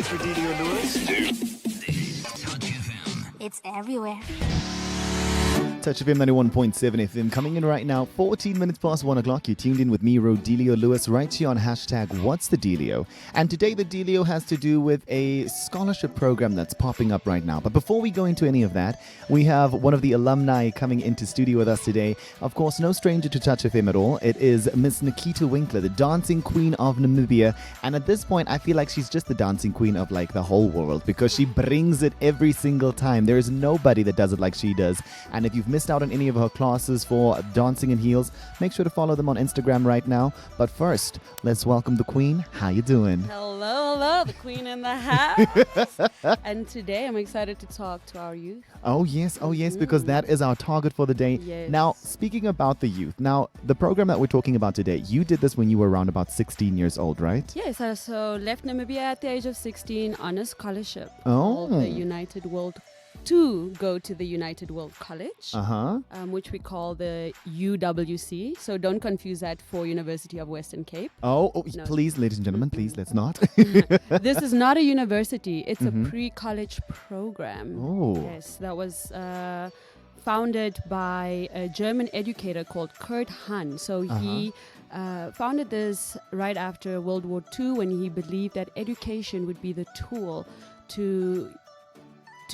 It's Rodelio Lewis. It's everywhere. Touch FM 91.7 FM coming in right now, 14 minutes past 1 o'clock. You're tuned in with me, Rodelio Lewis, right here on hashtag What's the Dealio. And today the Dealio has to do with a scholarship program that's popping up right now. But before we go into any of that, we have one of the alumni coming into studio with us today. Of course, no stranger to Touch FM at all. It is Miss Nikhita Winkler, the dancing queen of Namibia. And at this point, I feel like she's just the dancing queen of like the whole world because she brings it every single time. There is nobody that does it like she does. And if you've missed out on any of her classes for dancing in heels, make sure to follow them on Instagram right now. But first, let's welcome the queen. How you doing? Hello, the queen in the house. And today I'm excited to talk to our youth. Oh yes, because that is our target for the day. Yes. Now, speaking about the youth, now the program that we're talking about today, you did this when you were around about 16 years old, right? Yes, I so left Namibia at the age of 16 on a scholarship. Oh. Called the United World to go to the United World College, which we call the UWC. So don't confuse that for University of Western Cape. No. Please, ladies and gentlemen, please, let's not. This is not a university. It's a pre-college program. Oh. Yes, that was founded by a German educator called Kurt Hahn. So he founded this right after World War II when he believed that education would be the tool to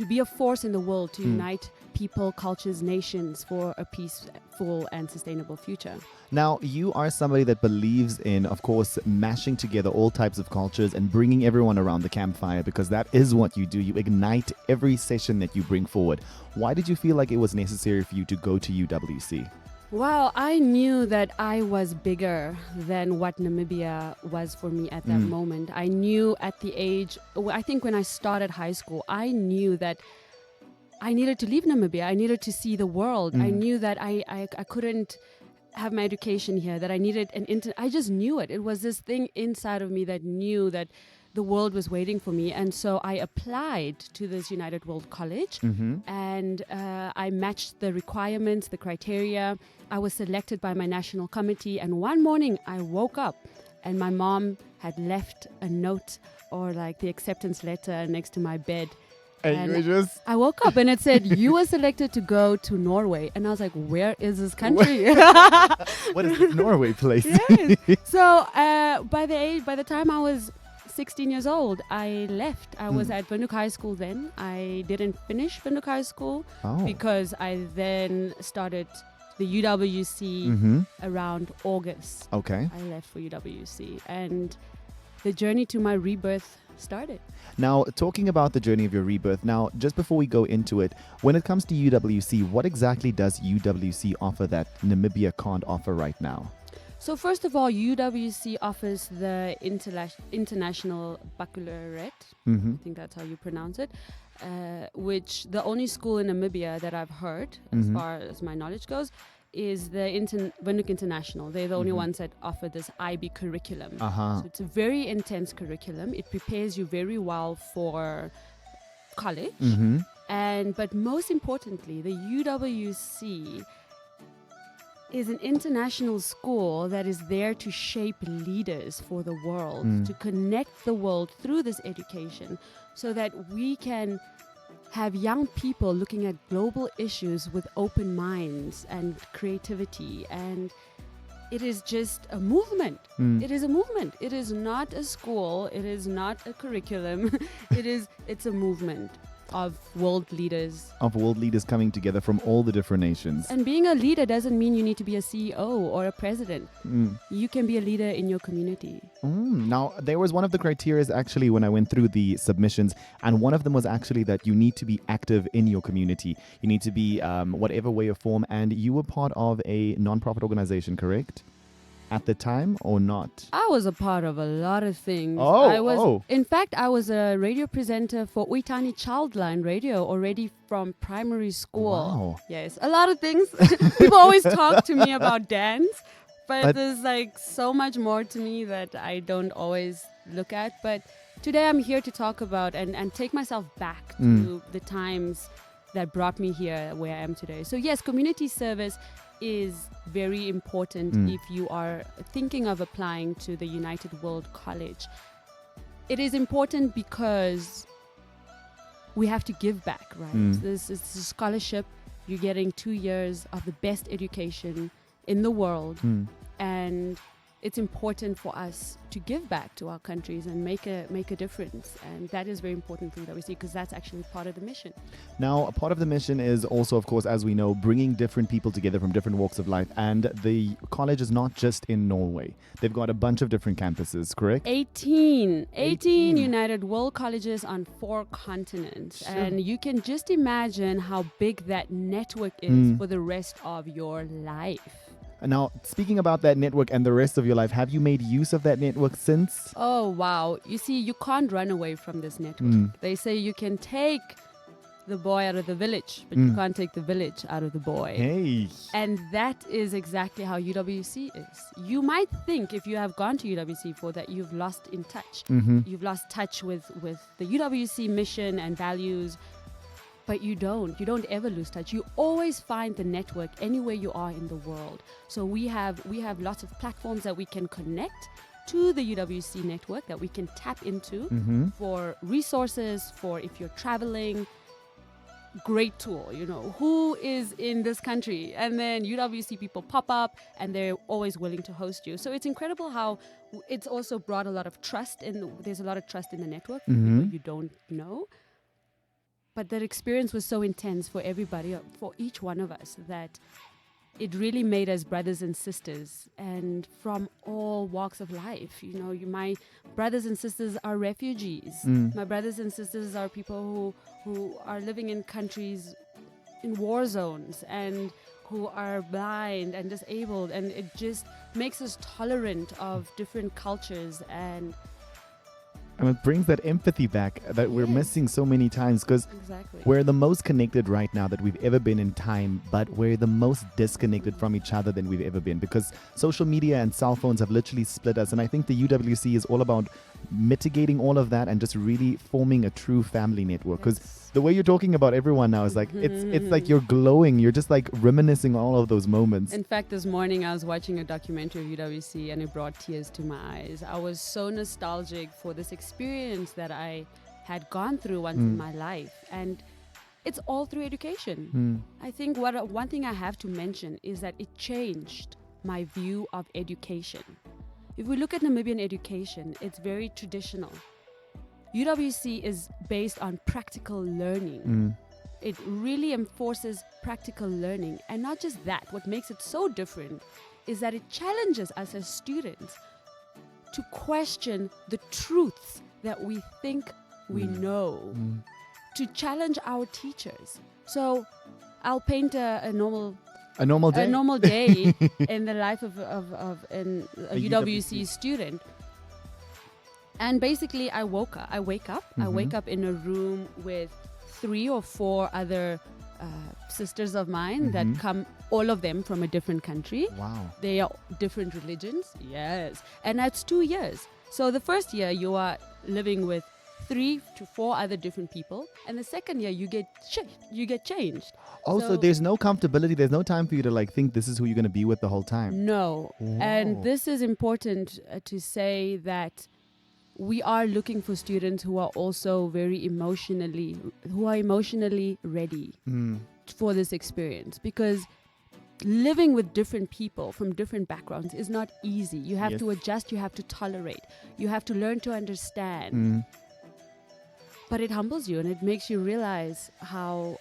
be a force in the world to unite people, cultures, nations for a peaceful and sustainable future. Now, you are somebody that believes in, of course, mashing together all types of cultures and bringing everyone around the campfire because that is what you do. You ignite every session that you bring forward. Why did you feel like it was necessary for you to go to UWC? Wow, I knew that I was bigger than what Namibia was for me at that moment. I knew at the age, I think when I started high school, I knew that I needed to leave Namibia. I needed to see the world. I knew that I couldn't have my education here, that I needed I just knew it. It was this thing inside of me that knew that the world was waiting for me. And so I applied to this United World College and I matched the requirements, the criteria. I was selected by my national committee. And one morning I woke up and my mom had left a note or like the acceptance letter next to my bed. And I woke up and it said, you were selected to go to Norway. And I was like, where is this country? What is this Norway place? Yes. So by the time I was 16 years old, I left. I was at Windhoek High School then. I didn't finish Windhoek High School because I then started the UWC around August. Okay. I left for UWC and the journey to my rebirth started. Now, talking about the journey of your rebirth, now, just before we go into it, when it comes to UWC, what exactly does UWC offer that Namibia can't offer right now? So first of all, UWC offers the International Baccalaureate, I think that's how you pronounce it, which the only school in Namibia that I've heard, as far as my knowledge goes, is the Windhoek International. They're the only ones that offer this IB curriculum. So it's a very intense curriculum. It prepares you very well for college. But most importantly, the UWC is an international school that is there to shape leaders for the world, to connect the world through this education so that we can have young people looking at global issues with open minds and creativity. And it is just a movement. It is a movement. It is not a school. It is not a curriculum. It's a movement of world leaders. Of world leaders coming together from all the different nations. And being a leader doesn't mean you need to be a CEO or a president. You can be a leader in your community. Now, there was one of the criteria actually when I went through the submissions, and one of them was actually that you need to be active in your community. You need to be whatever way or form, and you were part of a non-profit organization, correct? At the time or not? I was a part of a lot of things. Oh. In fact, I was a radio presenter for Uitani Childline Radio already from primary school. Wow. Yes, a lot of things. People always talk to me about dance, but there's like so much more to me that I don't always look at. But today I'm here to talk about and take myself back to the times that brought me here where I am today. So yes, community service is very important if you are thinking of applying to the United World College. it is important because we have to give back, right? This is a scholarship. You're getting 2 years of the best education in the world, and it's important for us to give back to our countries and make a difference, and that is very important for UWC because that's actually part of the mission. Now, a part of the mission is also, of course, as we know, bringing different people together from different walks of life, and the college is not just in Norway. They've got a bunch of different campuses, correct? 18 United World Colleges on 4 continents. Sure. And you can just imagine how big that network is for the rest of your life. Now, speaking about that network and the rest of your life, have you made use of that network since? Oh, wow. You see, you can't run away from this network. They say you can take the boy out of the village, but you can't take the village out of the boy. Hey. And that is exactly how UWC is. You might think if you have gone to UWC before that you've lost in touch. You've lost touch with the UWC mission and values. But you don't ever lose touch. You always find the network anywhere you are in the world. So we have lots of platforms that we can connect to the UWC network that we can tap into for resources, for if you're traveling. Great tool, who is in this country, and then UWC people pop up and they're always willing to host you. So it's incredible how it's also brought a lot of trust there's a lot of trust in the network for people you don't know. But that experience was so intense for everybody, for each one of us, that it really made us brothers and sisters, and from all walks of life. My brothers and sisters are refugees. My brothers and sisters are people who are living in countries in war zones and who are blind and disabled, and it just makes us tolerant of different cultures and it brings that empathy back that we're missing so many times, because exactly. We're the most connected right now that we've ever been in time, but we're the most disconnected from each other than we've ever been, because social media and cell phones have literally split us. And I think the UWC is all about mitigating all of that and just really forming a true family network. Because the way you're talking about everyone now is like, it's like you're glowing. You're just like reminiscing all of those moments. In fact, this morning I was watching a documentary of UWC and it brought tears to my eyes. I was so nostalgic for this experience that I had gone through once in my life. And it's all through education. I think one thing I have to mention is that it changed my view of education. If we look at Namibian education, it's very traditional. UWC is based on practical learning. It really enforces practical learning. And not just that, what makes it so different is that it challenges us as students to question the truths that we think we know, to challenge our teachers. So I'll paint a normal day in the life of a UWC student. And basically I wake up in a room with 3 or 4 other sisters of mine that come, all of them from a different country. Wow. They are different religions. Yes. And that's 2 years. So the first year you are living with 3 to 4 other different people, and the second year you get changed. Also, there's no comfortability. There's no time for you to like think this is who you're going to be with the whole time. No. Whoa. And this is important to say that we are looking for students who are also very emotionally ready for this experience, because living with different people from different backgrounds is not easy. You have to adjust, you have to tolerate, you have to learn to understand. But it humbles you and it makes you realize how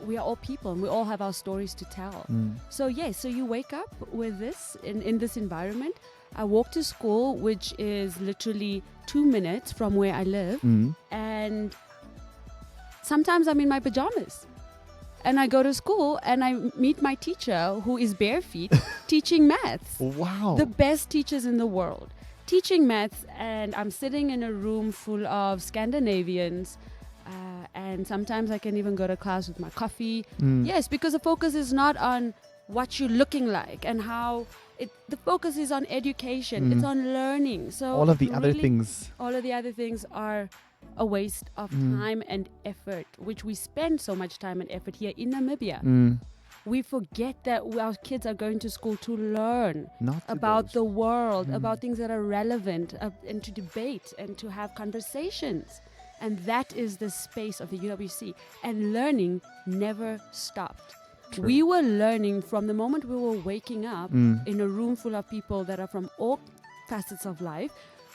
we are all people and we all have our stories to tell. So you wake up with this in this environment. I walk to school, which is literally 2 minutes from where I live, and sometimes I'm in my pajamas. And I go to school and I meet my teacher, who is bare feet, teaching maths. Wow. The best teachers in the world. Teaching maths, and I'm sitting in a room full of Scandinavians, and sometimes I can even go to class with my coffee. Yes, because the focus is not on what you're looking like and how the focus is on education. It's on learning. So all of the other things are a waste of time and effort, which we spend so much time and effort here in Namibia. we forget that our kids are going to school to learn Not to about go. the world, about things that are relevant, and to debate and to have conversations. And that is the space of the UWC. And learning never stopped. True. We were learning from the moment we were waking up in a room full of people that are from all facets of life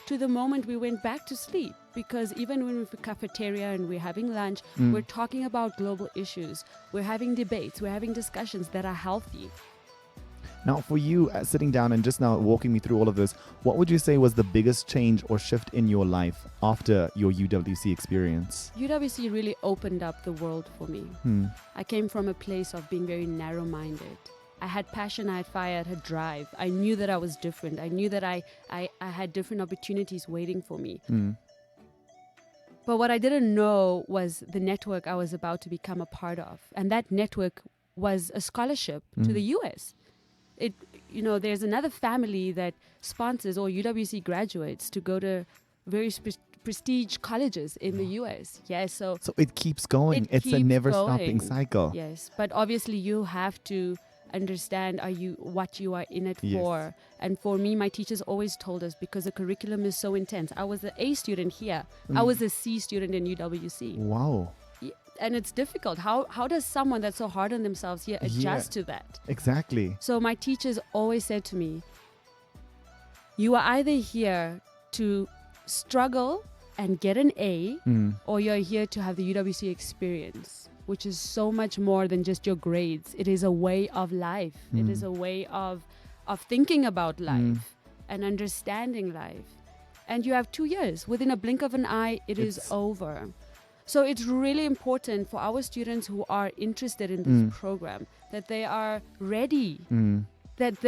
to the moment we went back to sleep. Because even when we're in the cafeteria and we're having lunch, we're talking about global issues. We're having debates. We're having discussions that are healthy. Now, for you, sitting down and just now walking me through all of this, what would you say was the biggest change or shift in your life after your UWC experience? UWC really opened up the world for me. I came from a place of being very narrow-minded. I had passion, I had fire, I had drive. I knew that I was different. I knew that I had different opportunities waiting for me. But what I didn't know was the network I was about to become a part of. And that network was a scholarship to the US. There's another family that sponsors all UWC graduates to go to very prestige colleges in the US. Yes, so it keeps going. It's a never-stopping cycle. Yes, but obviously you have to understand what you are in it for. And for me, my teachers always told us, because the curriculum is so intense. I was an A student here. I was a C student in UWC. Wow. And it's difficult. How does someone that's so hard on themselves here adjust to that? Exactly. So my teachers always said to me, you are either here to struggle and get an A, or you're here to have the UWC experience, which is so much more than just your grades. It is a way of life. It is a way of thinking about life and understanding life. And you have 2 years. Within a blink of an eye, it's over. So it's really important for our students who are interested in this program that they are ready, that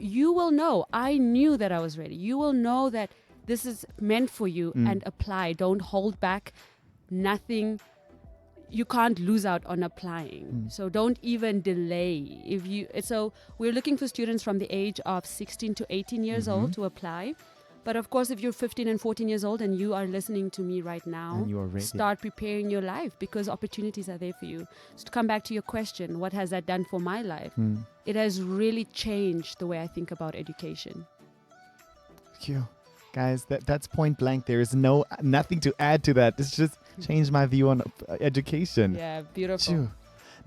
you will know. I knew that I was ready. You will know that this is meant for you and apply. Don't hold back. Nothing. You can't lose out on applying. So don't even delay. So we're looking for students from the age of 16 to 18 years old to apply. But of course, if you're 15 and 14 years old and you are listening to me right now, and you are ready, start preparing your life, because opportunities are there for you. So to come back to your question, what has that done for my life? It has really changed the way I think about education. Phew. Guys, that's point blank. There is nothing to add to that. It's just changed my view on education. Yeah, beautiful. Phew.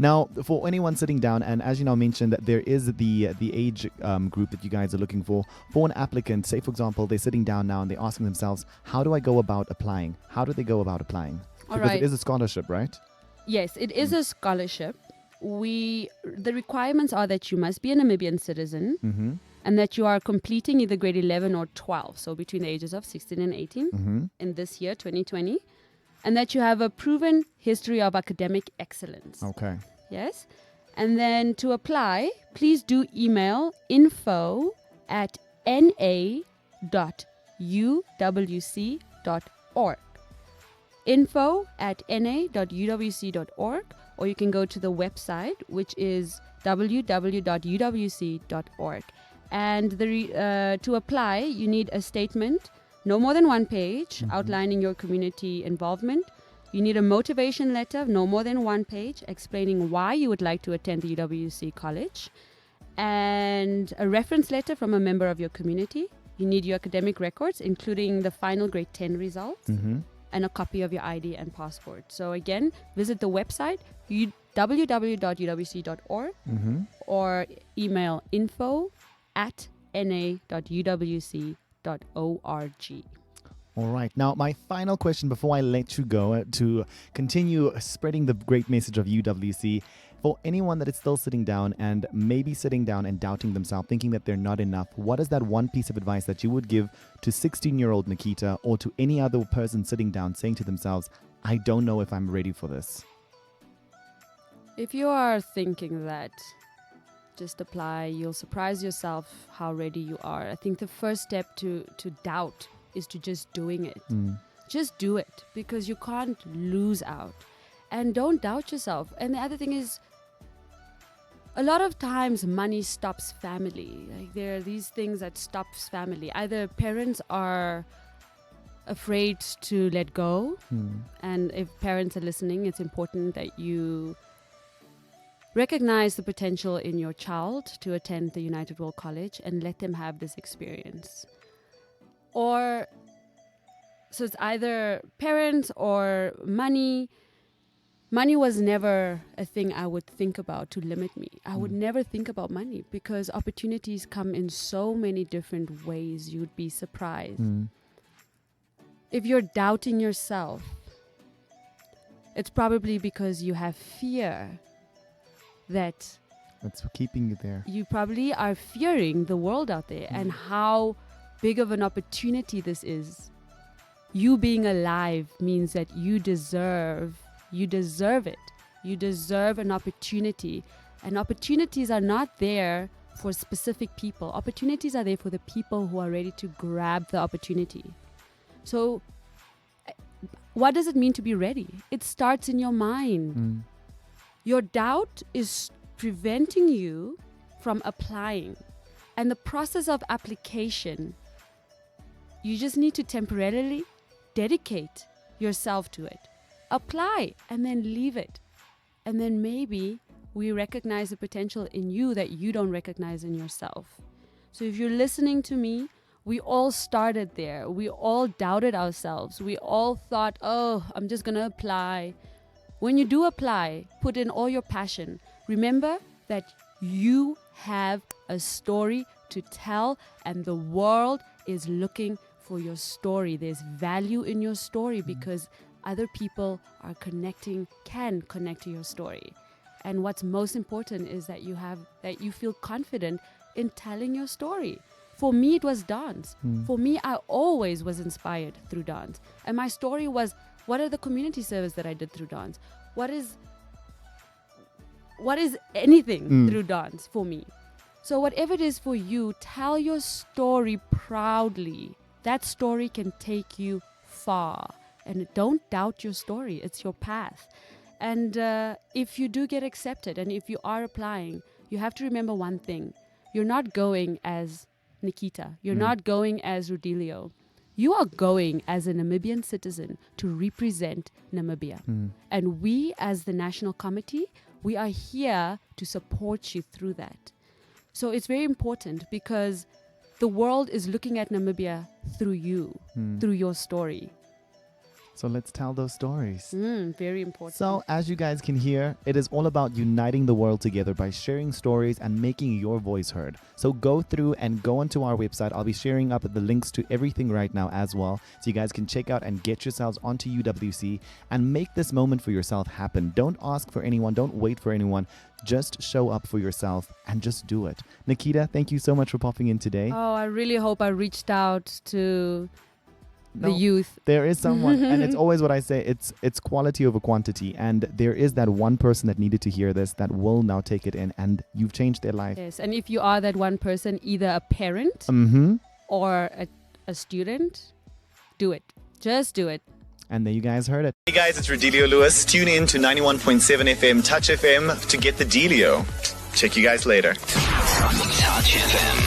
Now, for anyone sitting down, and as you now mentioned, that there is the age group that you guys are looking for an applicant, say, for example, they're sitting down now and they're asking themselves, how do I go about applying? How do they go about applying? Because it is a scholarship, right? Yes, it is a scholarship. The requirements are that you must be a Namibian citizen and that you are completing either grade 11 or 12, so between the ages of 16 and 18 in this year, 2020. And that you have a proven history of academic excellence. Okay. Yes. And then to apply, please do email info@na.uwc.org. info@na.uwc.org, or you can go to the website, which is www.uwc.org. And to apply, you need a statement, no more than 1 page, outlining your community involvement. You need a motivation letter, no more than 1 page, explaining why you would like to attend the UWC college. And a reference letter from a member of your community. You need your academic records, including the final grade 10 results, and a copy of your ID and passport. So again, visit the website, www.uwc.org, or email info@na.uwc.org. All right. Now, my final question before I let you go to continue spreading the great message of UWC, for anyone that is still sitting down and maybe sitting down and doubting themselves, thinking that they're not enough, what is that one piece of advice that you would give to 16-year-old Nikhita, or to any other person sitting down saying to themselves, I don't know if I'm ready for this? If you are thinking that, just apply, you'll surprise yourself how ready you are. I think the first step to doubt is to just doing it. Just do it, because you can't lose out. And don't doubt yourself. And the other thing is, a lot of times money stops family. Like, there are these things that stops family. Either parents are afraid to let go. And if parents are listening, it's important that you recognize the potential in your child to attend the United World College and let them have this experience. Or, so it's either parents or money. Money was never a thing I would think about to limit me. I would never think about money because opportunities come in so many different ways. You'd be surprised. If you're doubting yourself, it's probably because you have fear that That's keeping you there. you probably are fearing the world out there and how big of an opportunity this is. You being alive means that you deserve it. You deserve an opportunity. And opportunities are not there for specific people. Opportunities are there for the people who are ready to grab the opportunity. So what does it mean to be ready? It starts in your mind. Your doubt is preventing you from applying. And the process of application, you just need to temporarily dedicate yourself to it. Apply and then leave it. And then maybe we recognize the potential in you that you don't recognize in yourself. So if you're listening to me, we all started there. We all doubted ourselves. We all thought, oh, I'm just going to apply. When you do apply, put in all your passion. Remember that you have a story to tell and the world is looking for your story. There's value in your story because other people can connect to your story. And what's most important is that you feel confident in telling your story. For me, it was dance. For me, I always was inspired through dance. And my story was, what are the community service that I did through dance? What is anything through dance for me? So whatever it is for you, tell your story proudly. That story can take you far. And don't doubt your story. It's your path. And if you do get accepted and if you are applying, you have to remember one thing. You're not going as Nikhita. You're not going as Rodelio. You are going as a Namibian citizen to represent Namibia. And we as the National Committee, we are here to support you through that. So it's very important because the world is looking at Namibia through you, through your story. So let's tell those stories. Very important. So as you guys can hear, it is all about uniting the world together by sharing stories and making your voice heard. So go through and go onto our website. I'll be sharing up the links to everything right now as well. So you guys can check out and get yourselves onto UWC and make this moment for yourself happen. Don't ask for anyone. Don't wait for anyone. Just show up for yourself and just do it. Nikhita, thank you so much for popping in today. Oh, I really hope I reached out to the youth. There is someone, and it's always what I say, it's quality over quantity, and there is that one person that needed to hear this that will now take it in, and you've changed their life. Yes, and if you are that one person, either a parent or a student, do it. Just do it. And there you guys heard it. Hey guys, it's Rodelio Lewis. Tune in to 91.7 FM Touch FM to get the dealio. Check you guys later. Touch FM.